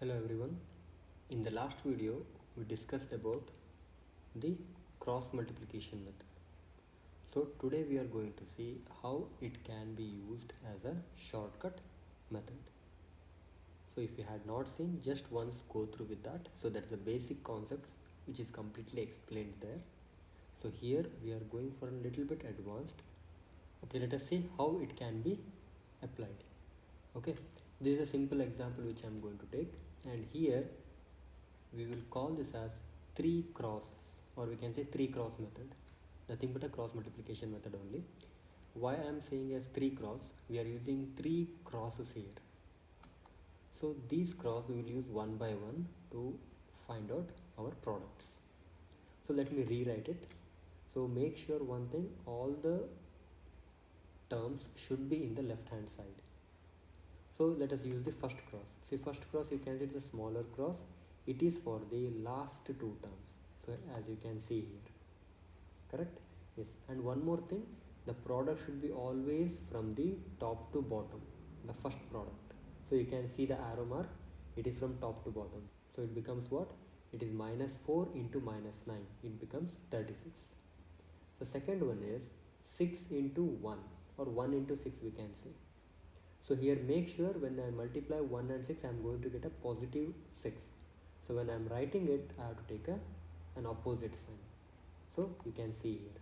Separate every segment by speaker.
Speaker 1: Hello everyone. In the last video we discussed about the cross multiplication method. So today we are going to see how it can be used as a shortcut method. So if you had not seen, just once go through with that. So that's the basic concepts which is completely explained there. So here we are going for a little bit advanced. Okay, let us see how it can be applied. Okay, this is a simple example which I am going to take, and here we will call this as 3 cross, or we can say 3 cross method, nothing but a cross multiplication method only. Why I am saying as 3 cross, we are using 3 crosses here. So these cross we will use one by one to find out our products. So let me rewrite it. So make sure one thing, all the terms should be in the left hand side. So let us use the first cross. See, first cross you can see it's a smaller cross. It is for the last two terms. So as you can see here, correct? Yes. And one more thing, the product should be always from the top to bottom, the first product. So you can see the arrow mark, it is from top to bottom. So it becomes what? It is minus 4 into minus 9. It becomes 36. The second one is 6 into 1, or 1 into 6 we can say. So here make sure when I multiply 1 and 6, I am going to get a positive 6. So when I am writing it, I have to take an opposite sign. So you can see here.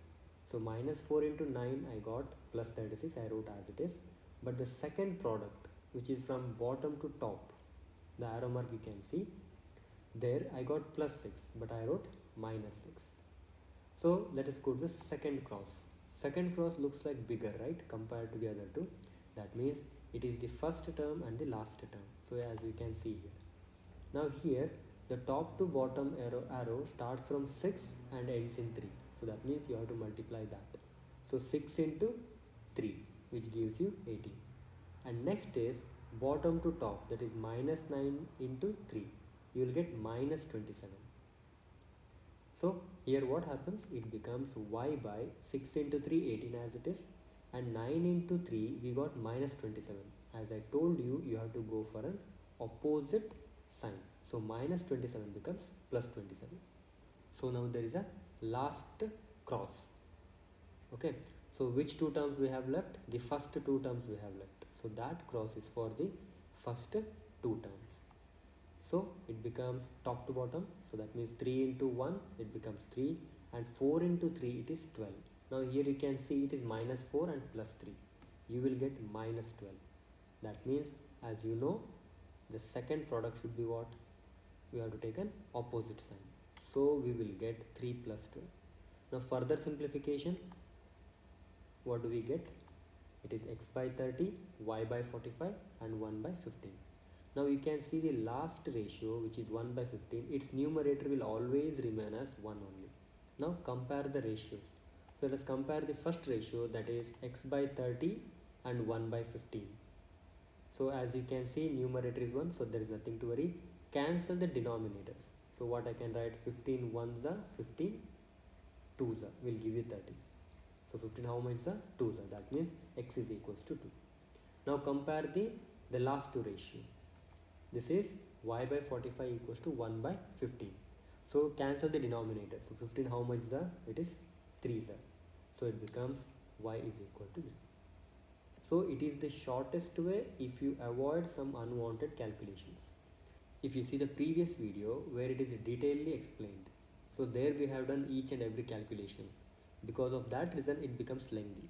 Speaker 1: So minus 4 into 9 I got plus 36, I wrote as it is. But the second product, which is from bottom to top, the arrow mark you can see, there I got plus 6, but I wrote minus 6. So let us go to the second cross. Second cross looks like bigger, right, compared to the other two. That means it is the first term and the last term. So as you can see here. Now here the top to bottom arrow starts from 6 and ends in 3. So that means you have to multiply that. So 6 into 3, which gives you 18. And next is bottom to top, that is minus 9 into 3. You will get minus 27. So here what happens? It becomes y by 6 into 3, 18 as it is. And 9 into 3 we got minus 27. As I told you, you have to go for an opposite sign. So minus 27 becomes plus 27. So now there is a last cross. Okay, so which two terms we have left? The first two terms we have left. So that cross is for the first two terms. So it becomes top to bottom. So that means 3 into 1, it becomes 3, and 4 into 3, it is 12. Now here you can see it is minus 4 and plus 3. You will get minus 12. That means, as you know, the second product should be what? We have to take an opposite sign. So we will get 3 plus 12. Now further simplification, what do we get? It is x by 30, y by 45, and 1 by 15. Now you can see the last ratio, which is 1 by 15. Its numerator will always remain as 1 only. Now compare the ratios. So let us compare the first ratio, that is x by 30 and 1 by 15. So as you can see, numerator is 1, so there is nothing to worry. Cancel the denominators. So what I can write, 15 ones are 15 twos are, will give you 30. So 15 how much are? 2s are. That means x is equals to 2. Now compare the last two ratio. This is y by 45 equals to 1 by 15. So cancel the denominator. So 15 how much is? It is 3s are. So it becomes y is equal to 3. So it is the shortest way if you avoid some unwanted calculations. If you see the previous video where it is detailedly explained, so there we have done each and every calculation. Because of that reason it becomes lengthy.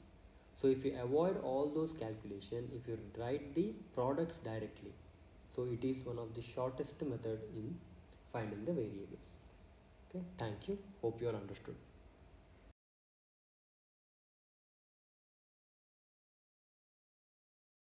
Speaker 1: So if you avoid all those calculations, if you write the products directly, so it is one of the shortest method in finding the variables. Okay, thank you. Hope you are understood.